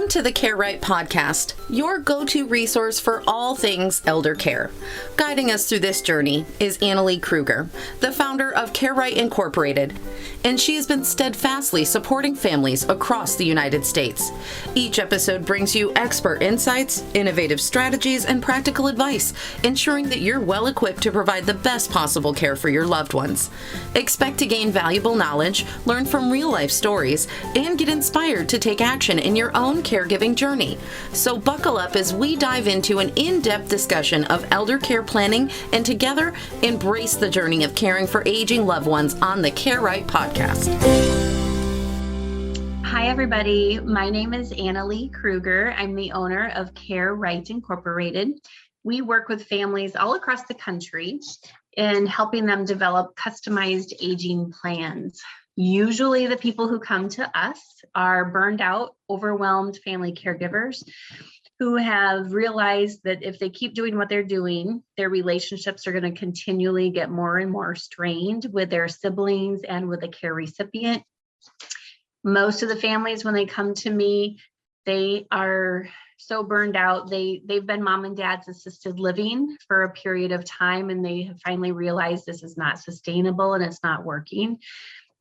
Welcome to the Care Right podcast, your go-to resource for all things elder care. Guiding us through this journey is Annalie Kruger, the founder of Care Right Incorporated, and she has been steadfastly supporting families across the United States. Each episode brings you expert insights, innovative strategies, and practical advice, ensuring that you're well equipped to provide the best possible care for your loved ones. Expect to gain valuable knowledge, learn from real-life stories, and get inspired to take action in your own caregiving journey. So buckle up as we dive into an in-depth discussion of elder care planning and together embrace the journey of caring for aging loved ones on the Care Right podcast. Hi, everybody. My name is Annalie Kruger. I'm the owner of Care Right Incorporated. We work with families all across the country in helping them develop customized aging plans. Usually the people who come to us are burned out, overwhelmed family caregivers who have realized that if they keep doing what they're doing, their relationships are going to continually get more and more strained with their siblings and with the care recipient. Most of the families, when they come to me, they are so burned out. They've been mom and dad's assisted living for a period of time, and they have finally realized this is not sustainable and it's not working.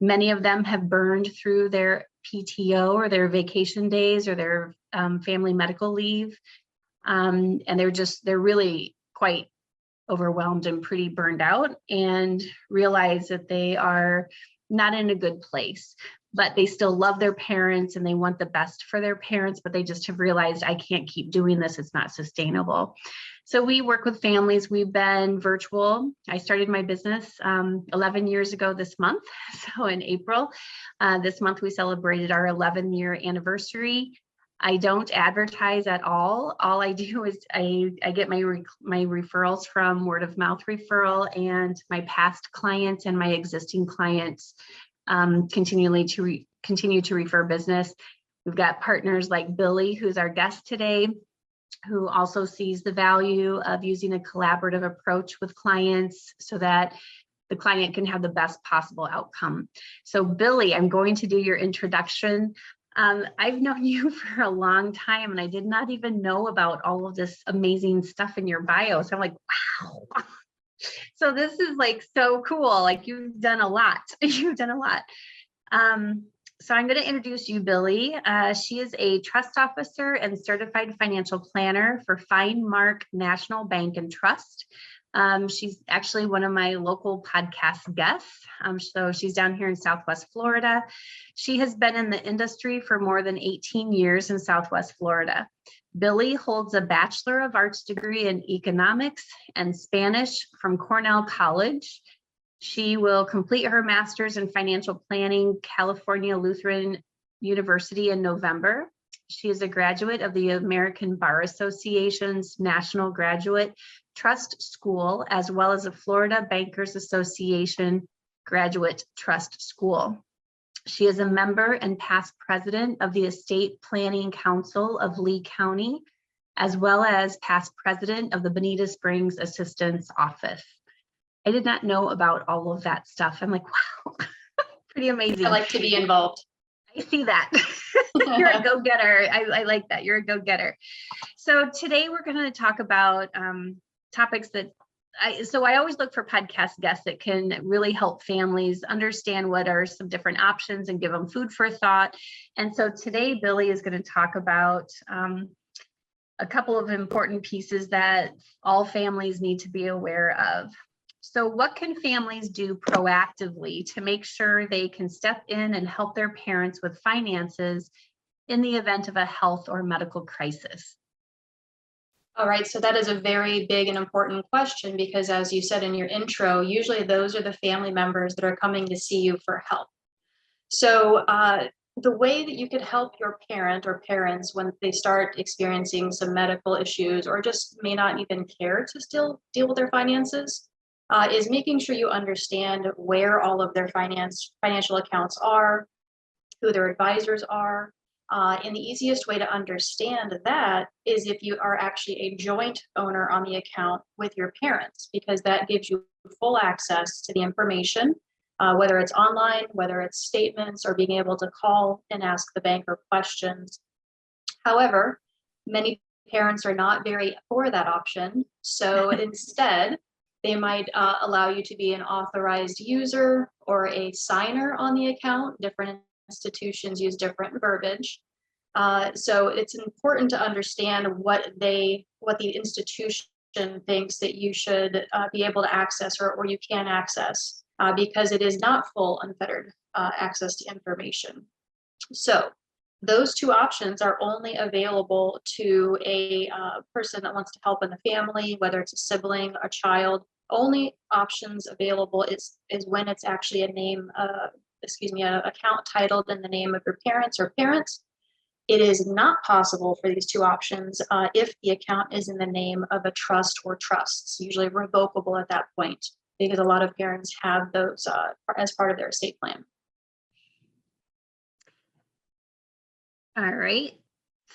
Many of them have burned through their PTO or their vacation days or their family medical leave. And they're really quite overwhelmed and pretty burned out and realize that they are not in a good place, but they still love their parents and they want the best for their parents, but they just have realized, I can't keep doing this. It's not sustainable. So we work with families. We've been virtual. I started my business 11 years ago this month. So in April, this month we celebrated our 11-year anniversary. I don't advertise at all. All I do is I get my referrals from word of mouth referral, and my past clients and my existing clients continue to refer business. We've got partners like Billie, who's our guest today, who also sees the value of using a collaborative approach with clients so that the client can have the best possible outcome. So Billie, I'm going to do your introduction. I've known you for a long time, and I did not even know about all of this amazing stuff in your bio. So I'm like, wow. So this is like so cool. Like you've done a lot. You've done a lot. So I'm going to introduce you, Billie. She is a trust officer and certified financial planner for FineMark National Bank and Trust. She's actually one of my local podcast guests. So she's down here in Southwest Florida. She has been in the industry for more than 18 years in Southwest Florida. Billie holds a Bachelor of Arts degree in economics and Spanish from Cornell College. She will complete her master's in financial planning, California Lutheran University in November. She is a graduate of the American Bar Association's National Graduate Trust School, as well as the Florida Bankers Association Graduate Trust School. She is a member and past president of the Estate Planning Council of Lee County, as well as past president of the Bonita Springs Assistance Office. I did not know about all of that stuff. I'm like, wow, pretty amazing. I like to be involved. I see that. You're a go-getter. I like that. You're a go-getter. So today we're going to talk about topics that I always look for podcast guests that can really help families understand what are some different options and give them food for thought. And so today, Billie is going to talk about a couple of important pieces that all families need to be aware of. So what can families do proactively to make sure they can step in and help their parents with finances in the event of a health or medical crisis? All right, so that is a very big and important question because, as you said in your intro, usually those are the family members that are coming to see you for help. So the way that you could help your parent or parents when they start experiencing some medical issues or just may not even care to still deal with their finances is making sure you understand where all of their financial accounts are, who their advisors are. And the easiest way to understand that is if you are actually a joint owner on the account with your parents, because that gives you full access to the information, whether it's online, whether it's statements, or being able to call and ask the banker questions. However, many parents are not very for that option. So instead, they might allow you to be an authorized user or a signer on the account. Different institutions use different verbiage. So it's important to understand what the institution thinks that you should be able to access or you can access, because it is not full unfettered access to information. So those two options are only available to a person that wants to help in the family, whether it's a sibling, a child. Only options available is when it's actually an account titled in the name of your parents or parents. It is not possible for these two options if the account is in the name of a trust or trusts, usually revocable at that point, because a lot of parents have those as part of their estate plan. All right.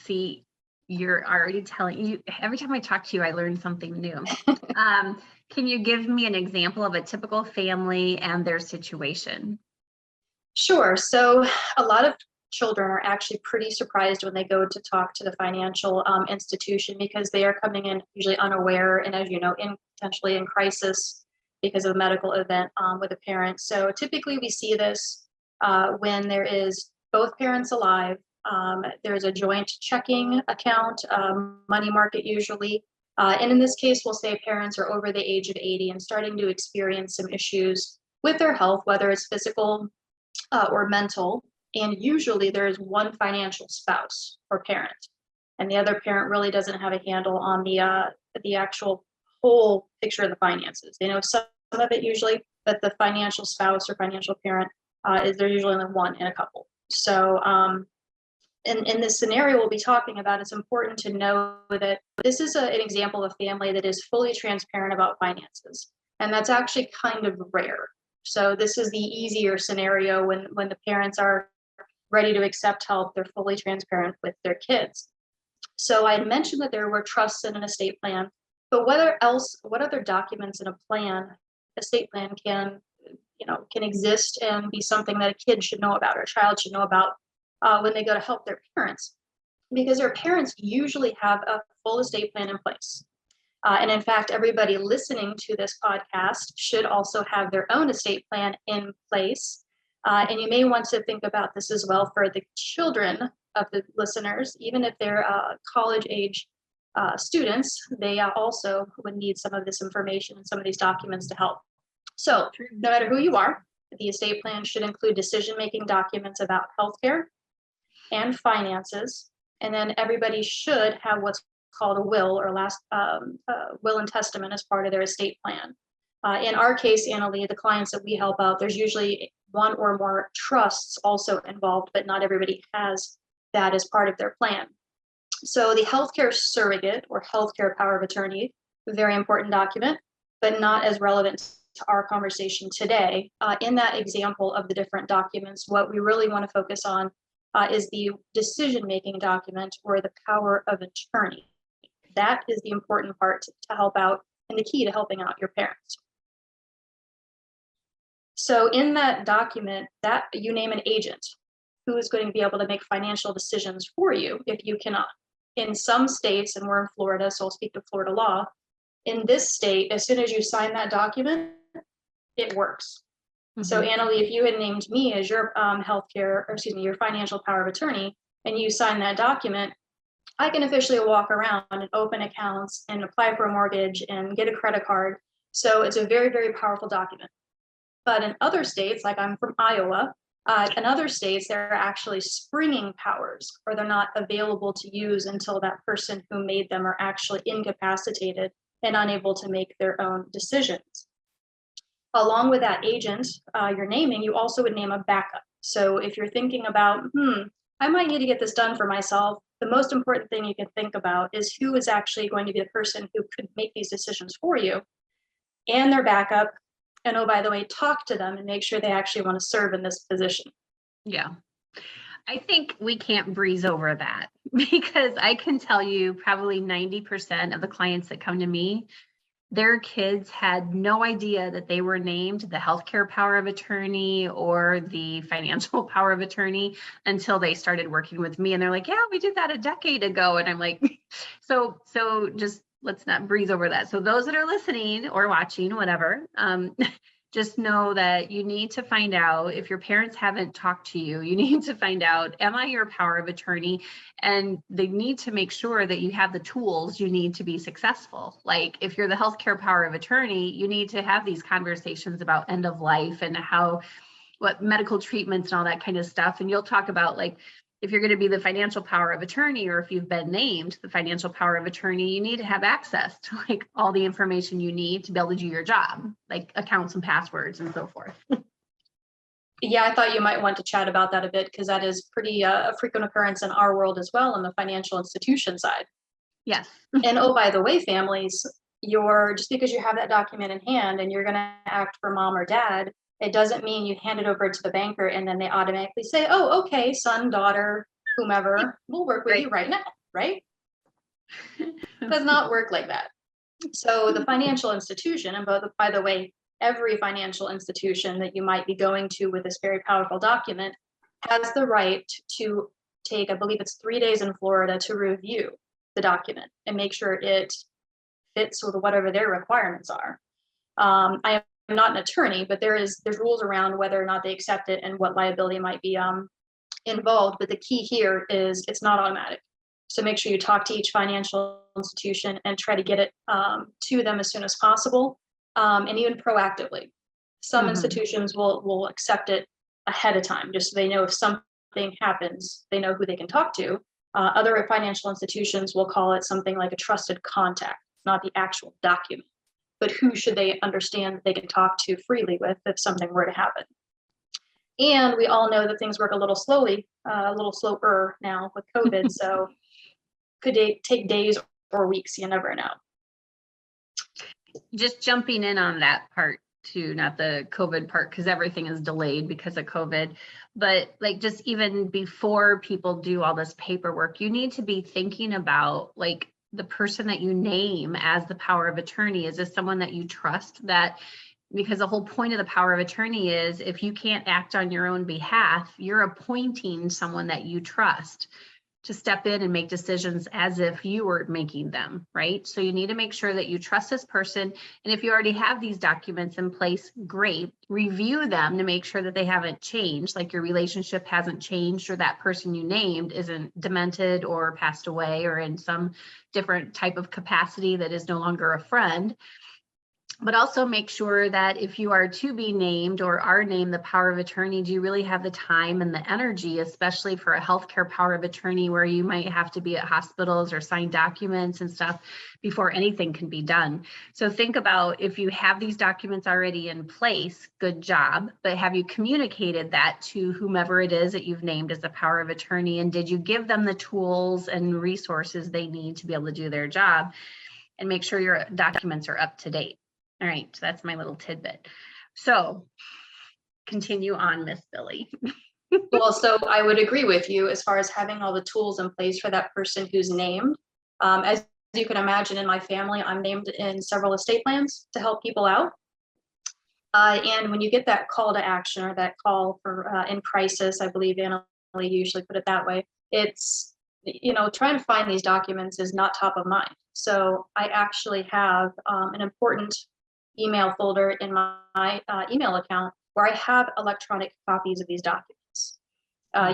See, you're already telling you, every time I talk to you, I learn something new. Can you give me an example of a typical family and their situation? Sure. So a lot of children are actually pretty surprised when they go to talk to the financial institution, because they are coming in usually unaware and, as you know, potentially in crisis because of a medical event with a parent. So typically we see this when there is both parents alive. There's a joint checking account, money market usually. And in this case, we'll say parents are over the age of 80 and starting to experience some issues with their health, whether it's physical or mental. And usually there is one financial spouse or parent, and the other parent really doesn't have a handle on the actual whole picture of the finances. They know some of it usually, but the financial spouse or financial parent they're usually only one in a couple. So in this scenario we'll be talking about, it's important to know that this is an example of a family that is fully transparent about finances, and that's actually kind of rare. So this is the easier scenario when the parents are ready to accept help. They're fully transparent with their kids. So I had mentioned that there were trusts in an estate plan, but what other documents in a plan, estate plan can exist and be something that a kid should know about or a child should know about when they go to help their parents, because their parents usually have a full estate plan in place. And in fact, everybody listening to this podcast should also have their own estate plan in place. And you may want to think about this as well for the children of the listeners. Even if they're college age students, they also would need some of this information and some of these documents to help. So no matter who you are, the estate plan should include decision-making documents about healthcare and finances. And then everybody should have what's called a will or will and testament as part of their estate plan. In our case, Annalee, the clients that we help out, there's usually one or more trusts also involved, but not everybody has that as part of their plan. So the healthcare surrogate or healthcare power of attorney, very important document, but not as relevant to our conversation today. In that example of the different documents, what we really want to focus on is the decision-making document or the power of attorney. That is the important part to help out and the key to helping out your parents. So in that document, that you name an agent who is going to be able to make financial decisions for you if you cannot. In some states, and we're in Florida, so I'll speak to Florida law. In this state, as soon as you sign that document, it works. Mm-hmm. So Annalee, if you had named me as your your financial power of attorney, and you sign that document, I can officially walk around and open accounts and apply for a mortgage and get a credit card. So it's a very, very powerful document. But in other states, like I'm from Iowa, in other states, there are actually springing powers, or they're not available to use until that person who made them are actually incapacitated and unable to make their own decisions. Along with that agent you're naming, you also would name a backup. So if you're thinking about, I might need to get this done for myself, the most important thing you can think about is who is actually going to be the person who could make these decisions for you and their backup. And oh, by the way, talk to them and make sure they actually want to serve in this position. Yeah. I think we can't breeze over that, because I can tell you probably 90% of the clients that come to me their kids had no idea that they were named the healthcare power of attorney or the financial power of attorney until they started working with me. And they're like, yeah, we did that a decade ago. And I'm like, so just let's not breeze over that. So those that are listening or watching, whatever, just know that you need to find out, if your parents haven't talked to you, you need to find out, am I your power of attorney? And they need to make sure that you have the tools you need to be successful. Like if you're the healthcare power of attorney, you need to have these conversations about end of life and what medical treatments and all that kind of stuff. And you'll talk about, like, if you're going to be the financial power of attorney, or if you've been named the financial power of attorney, you need to have access to like all the information you need to be able to do your job, like accounts and passwords and so forth. Yeah, I thought you might want to chat about that a bit, because that is pretty a frequent occurrence in our world as well, on the financial institution side. Yes. And oh, by the way, families, just because you have that document in hand and you're going to act for mom or dad, it doesn't mean you hand it over to the banker and then they automatically say, oh, okay, son, daughter, whomever, we'll work with you right now, right? It does not work like that. So the financial institution, and by the way, every financial institution that you might be going to with this very powerful document has the right to take, I believe it's 3 days in Florida, to review the document and make sure it fits with whatever their requirements are. I am not an attorney, but there's rules around whether or not they accept it and what liability might be involved. But the key here is it's not automatic. So make sure you talk to each financial institution and try to get it to them as soon as possible, and even proactively. Some institutions will accept it ahead of time, just so they know if something happens, they know who they can talk to. Other financial institutions will call it something like a trusted contact, not the actual document, but who should they understand that they can talk to freely with if something were to happen. And we all know that things work a little slower now with COVID. So could take days or weeks, you never know. Just jumping in on that part too, not the COVID part, because everything is delayed because of COVID, but like just even before people do all this paperwork, you need to be thinking about like the person that you name as the power of attorney. Is this someone that you trust? Because the whole point of the power of attorney is if you can't act on your own behalf, you're appointing someone that you trust to step in and make decisions as if you were making them, right? So you need to make sure that you trust this person. And if you already have these documents in place, great. Review them to make sure that they haven't changed, like your relationship hasn't changed, or that person you named isn't demented or passed away or in some different type of capacity that is no longer a friend. But also make sure that if you are to be named or are named the power of attorney, do you really have the time and the energy, especially for a healthcare power of attorney where you might have to be at hospitals or sign documents and stuff before anything can be done. So think about, if you have these documents already in place, good job, but have you communicated that to whomever it is that you've named as the power of attorney? And did you give them the tools and resources they need to be able to do their job? And make sure your documents are up to date. All right, so that's my little tidbit. So continue on, Miss Billie. Well, so I would agree with you as far as having all the tools in place for that person who's named. As you can imagine, in my family, I'm named in several estate plans to help people out. And when you get that call to action, or that call for in crisis, I believe Anna usually put it that way, it's, trying to find these documents is not top of mind. So I actually have an important email folder in my email account where I have electronic copies of these documents.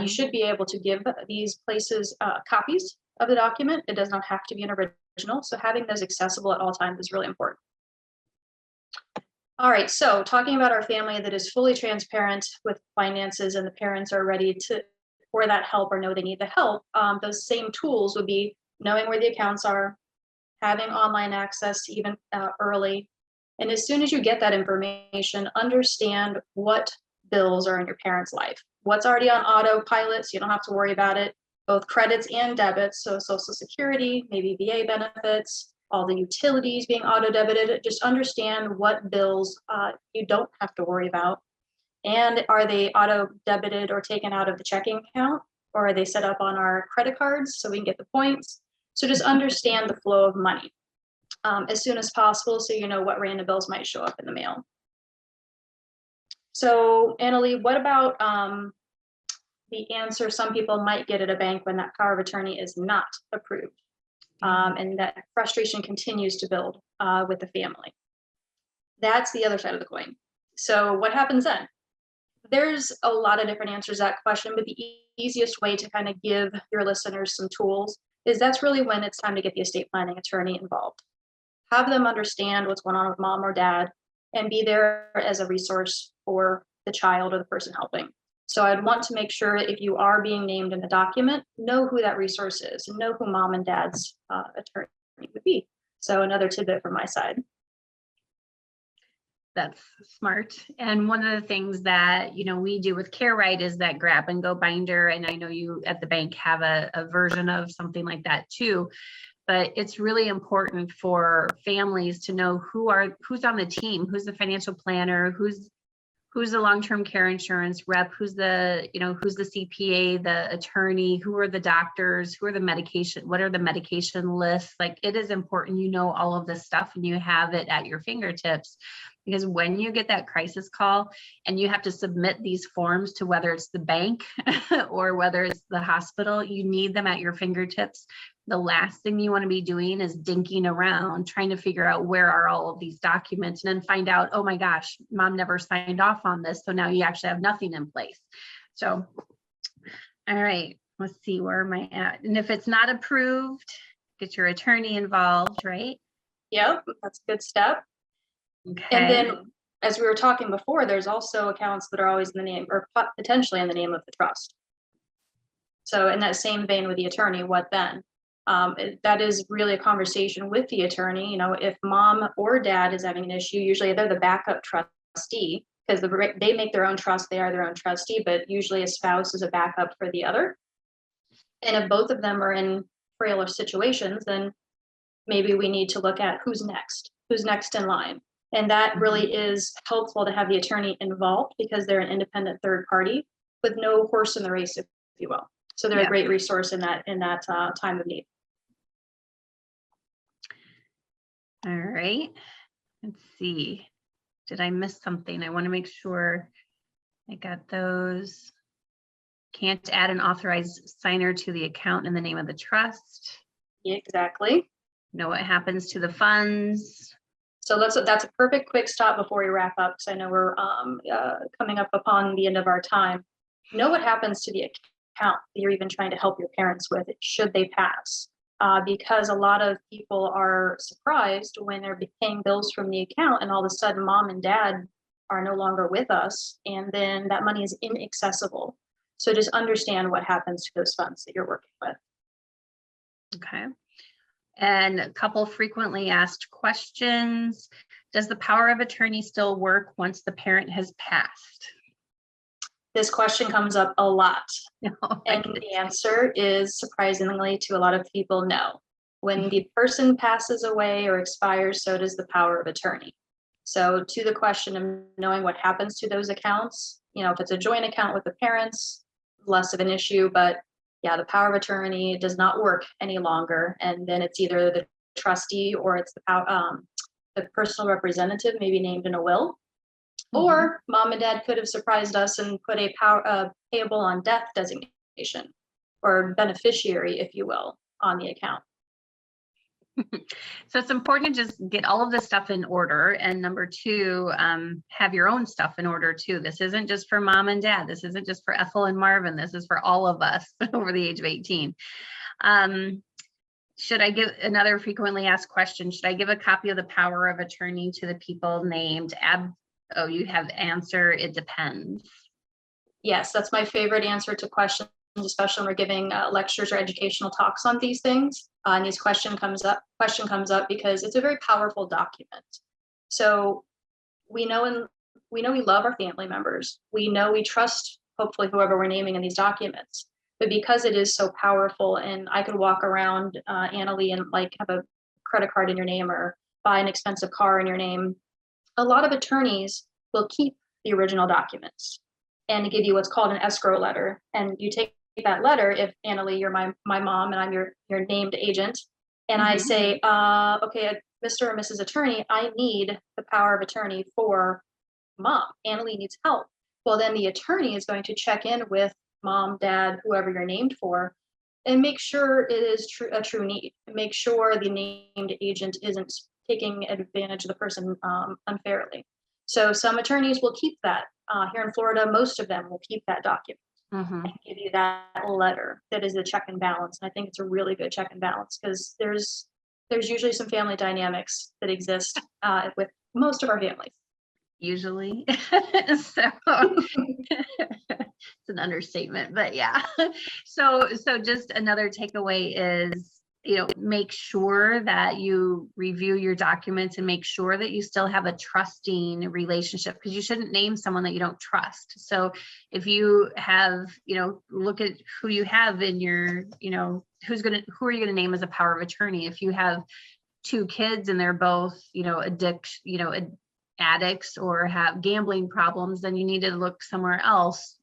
You should be able to give these places copies of the document. It does not have to be an original. So having those accessible at all times is really important. All right, so talking about our family that is fully transparent with finances and the parents are ready for that help or know they need the help, those same tools would be knowing where the accounts are, having online access even early. And as soon as you get that information, understand what bills are in your parents' life. What's already on autopilot, so you don't have to worry about it, both credits and debits. So Social Security, maybe VA benefits, all the utilities being auto-debited. Just understand what bills you don't have to worry about. And are they auto-debited or taken out of the checking account? Or are they set up on our credit cards so we can get the points? So just understand the flow of money. as soon as possible, so you know what random bills might show up in the mail. So, Annalie, what about the answer some people might get at a bank when that power of attorney is not approved, and that frustration continues to build with the family? That's the other side of the coin. So what happens then? There's a lot of different answers to that question, but the easiest way to kind of give your listeners some tools is that's really when it's time to get the estate planning attorney involved. Have them understand what's going on with mom or dad and be there as a resource for the child or the person helping. So I'd want to make sure if you are being named in the document, know who that resource is and know who mom and dad's attorney would be. So another tidbit from my side. That's smart. And one of the things that, we do with CareRight is that grab and go binder. And I know you at the bank have a version of something like that too. But it's really important for families to know who's on the team, who's the financial planner, who's the long-term care insurance rep, who's the CPA, the attorney, who are the doctors, who are the medication, what are the medication lists? Like, it is important all of this stuff and you have it at your fingertips, because when you get that crisis call and you have to submit these forms to whether it's the bank or whether it's the hospital, you need them at your fingertips. The last thing you want to be doing is dinking around trying to figure out where are all of these documents and then find out, oh my gosh, mom never signed off on this. So now you actually have nothing in place. So, all right, let's see, where am I at? And if it's not approved, get your attorney involved, right? Yep, that's a good step. Okay. And then, as we were talking before, there's also accounts that are always in the name or potentially in the name of the trust. So in that same vein with the attorney, what then? That is really a conversation with the attorney. If mom or dad is having an issue, usually they're the backup trustee because they make their own trust, they are their own trustee, but usually a spouse is a backup for the other. And if both of them are in frailer situations, then maybe we need to look at who's next in line. And that really is helpful to have the attorney involved because they're an independent third party with no horse in the race, if you will. So they're a great resource in that time of need. All right. Let's see. Did I miss something? I want to make sure I got those. Can't add an authorized signer to the account in the name of the trust. Exactly. Know what happens to the funds. So that's a perfect quick stop before we wrap up, because I know we're coming up upon the end of our time. Know what happens to the account that you're even trying to help your parents with, should they pass. Because a lot of people are surprised when they're paying bills from the account and all of a sudden mom and dad are no longer with us, and then that money is inaccessible. So just understand what happens to those funds that you're working with. Okay. And a couple frequently asked questions. Does the power of attorney still work once the parent has passed? This question comes up a lot. And the answer is, surprisingly to a lot of people, no. When the person passes away or expires, so does the power of attorney. So to the question of knowing what happens to those accounts, if it's a joint account with the parents, less of an issue, but yeah, the power of attorney does not work any longer. And then it's either the trustee or it's the personal representative, maybe named in a will. Or mom and dad could have surprised us and put a payable on death designation or beneficiary, if you will, on the account. So it's important to just get all of this stuff in order. And number two, have your own stuff in order too. This isn't just for mom and dad. This isn't just for Ethel and Marvin. This is for all of us over the age of 18. Should I give another frequently asked question? Should I give a copy of the power of attorney to the people named? Oh, you have answer. It depends. Yes, that's my favorite answer to questions, especially when we're giving lectures or educational talks on these things. And this question comes up because it's a very powerful document. So we know we love our family members. We know we trust, hopefully, whoever we're naming in these documents. But because it is so powerful, and I could walk around, Annalie, and have a credit card in your name or buy an expensive car in your name, a lot of attorneys will keep the original documents and give you what's called an escrow letter. And you take that letter, if Annalie, you're my mom and I'm your named agent, and I say, okay, Mr. or Mrs. Attorney, I need the power of attorney for mom. Annalee needs help. Well, then the attorney is going to check in with mom, dad, whoever you're named for, and make sure it is a true need. Make sure the named agent isn't taking advantage of the person unfairly. So some attorneys will keep that. Here in Florida, most of them will keep that document and give you that letter that is the check and balance. And I think it's a really good check and balance because there's usually some family dynamics that exist with most of our families. Usually. So it's an understatement, but yeah. So just another takeaway is, make sure that you review your documents and make sure that you still have a trusting relationship, because you shouldn't name someone that you don't trust. So if you have, look at who you have in your, who are you going to name as a power of attorney? If you have 2 kids and they're both, addicts or have gambling problems, then you need to look somewhere else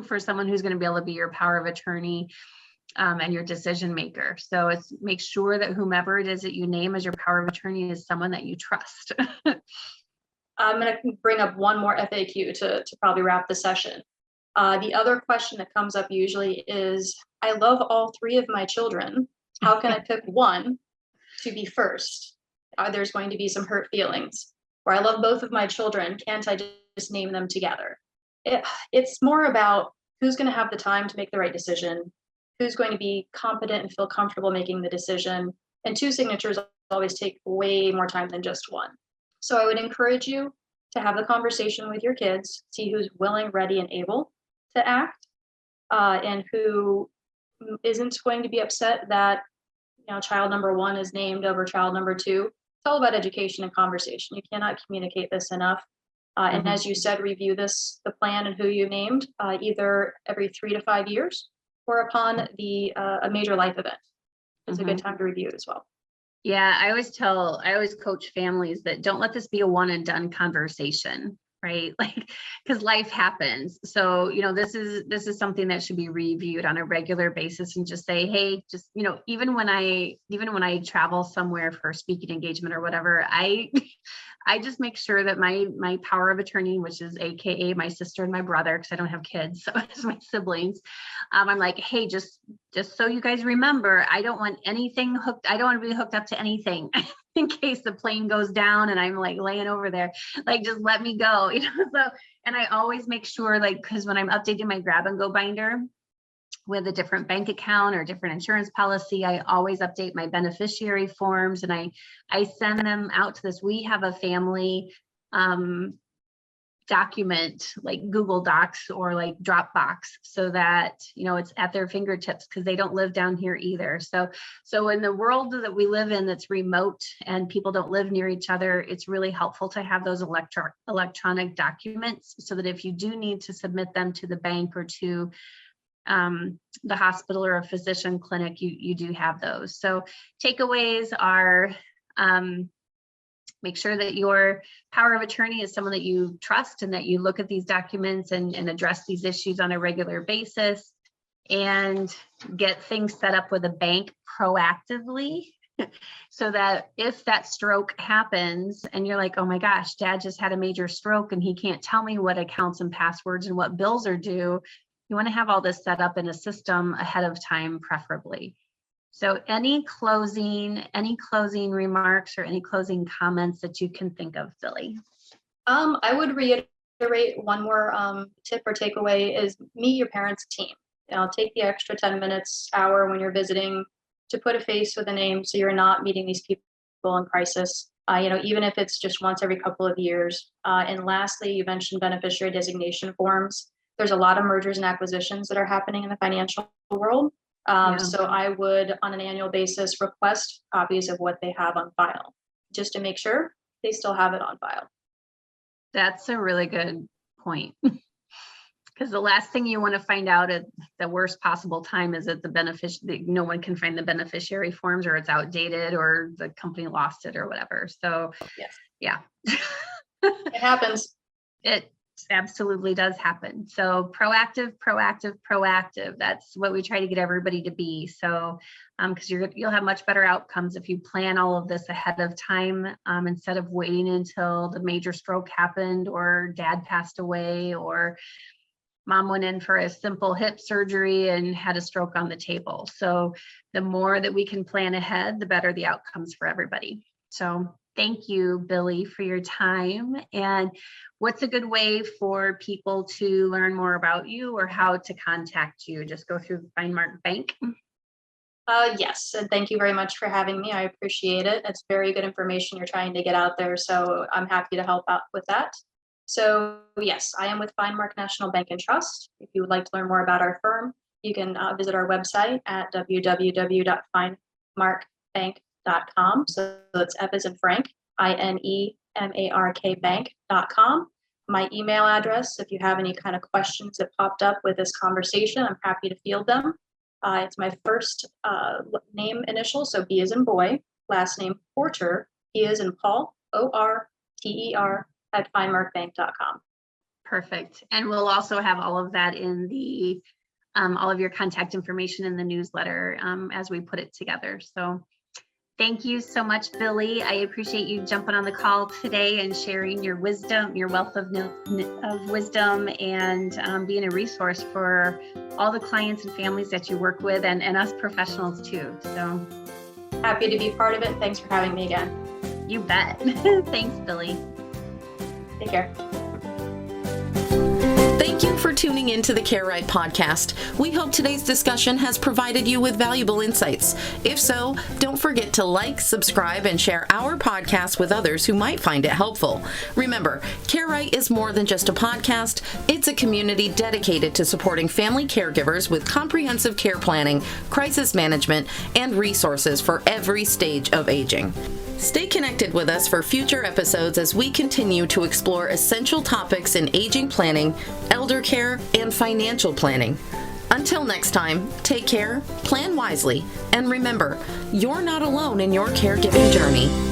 for someone who's going to be able to be your power of attorney and your decision maker. So it's make sure that whomever it is that you name as your power of attorney is someone that you trust. I'm going to bring up one more FAQ to probably wrap the session. The other question that comes up usually is, I love all 3 of my children. How can I pick one to be first? There's going to be some hurt feelings. Or I love both of my children. Can't I just name them together? It's more about who's going to have the time to make the right decision, who's going to be competent and feel comfortable making the decision. And 2 signatures always take way more time than just one. So I would encourage you to have the conversation with your kids, see who's willing, ready, and able to act, and who isn't going to be upset that child number 1 is named over child number 2. It's all about education and conversation. You cannot communicate this enough. And as you said, review the plan and who you named, either every 3 to 5 years or upon a major life event. It's a good time to review it as well. Yeah, I always coach families that don't let this be a one and done conversation, right? Like, because life happens. So, this is something that should be reviewed on a regular basis and just say, hey, just, even when I travel somewhere for a speaking engagement or whatever, I just make sure that my power of attorney, which is AKA my sister and my brother, because I don't have kids, so it's my siblings. I'm like, hey, just so you guys remember, I don't want anything hooked. I don't want to be hooked up to anything in case the plane goes down and I'm like laying over there, like, just let me go, So, and I always make sure, like, because when I'm updating my grab and go binder with a different bank account or different insurance policy, I always update my beneficiary forms and I send them out to this. We have a family document like Google Docs or like Dropbox, so that it's at their fingertips, because they don't live down here either. So in the world that we live in that's remote and people don't live near each other, it's really helpful to have those electronic documents, so that if you do need to submit them to the bank or to the hospital or a physician clinic, you do have those. So takeaways are, make sure that your power of attorney is someone that you trust and that you look at these documents and address these issues on a regular basis, and get things set up with a bank proactively so that if that stroke happens and you're like, oh my gosh, dad just had a major stroke and he can't tell me what accounts and passwords and what bills are due, you want to have all this set up in a system ahead of time, preferably. So any closing remarks or any closing comments that you can think of, Billie? I would reiterate one more tip or takeaway is meet your parents' team. Take the extra 10 minutes, hour when you're visiting to put a face with a name, so you're not meeting these people in crisis. Even if it's just once every couple of years. And lastly, you mentioned beneficiary designation forms. There's a lot of mergers and acquisitions that are happening in the financial world. So I would, on an annual basis, request copies of what they have on file, just to make sure they still have it on file. That's a really good point. Because the last thing you want to find out at the worst possible time is that no one can find the beneficiary forms, or it's outdated, or the company lost it or whatever. So yes, yeah. It happens. It absolutely does happen. So proactive, proactive, proactive. That's what we try to get everybody to be. So, because you'll have much better outcomes if you plan all of this ahead of time, instead of waiting until the major stroke happened, or dad passed away, or mom went in for a simple hip surgery and had a stroke on the table. So the more that we can plan ahead, the better the outcomes for everybody. So thank you, Billie, for your time. And what's a good way for people to learn more about you or how to contact you? Just go through FineMark Bank? Yes, and thank you very much for having me. I appreciate it. It's very good information you're trying to get out there, so I'm happy to help out with that. So yes, I am with FineMark National Bank and Trust. If you would like to learn more about our firm, you can visit our website at www.finemarkbank.com. So it's F as in Frank, INEMARK bank.com. My email address, if you have any kind of questions that popped up with this conversation, I'm happy to field them. It's my first name initial, so B as in boy, last name Porter, P as in Paul, ORTER at FineMarkBank.com. Perfect. And we'll also have all of that in the, all of your contact information in the newsletter as we put it together. So thank you so much, Billie. I appreciate you jumping on the call today and sharing your wisdom, your wealth of wisdom, and being a resource for all the clients and families that you work with, and us professionals too. So happy to be part of it. Thanks for having me again. You bet. Thanks, Billie. Take care. Thank you for tuning in to the Care Right podcast. We hope today's discussion has provided you with valuable insights. If so, don't forget to like, subscribe, and share our podcast with others who might find it helpful. Remember, Care Right is more than just a podcast. It's a community dedicated to supporting family caregivers with comprehensive care planning, crisis management, and resources for every stage of aging. Stay connected with us for future episodes as we continue to explore essential topics in aging planning, elder care, and financial planning. Until next time, take care, plan wisely, and remember, you're not alone in your caregiving journey.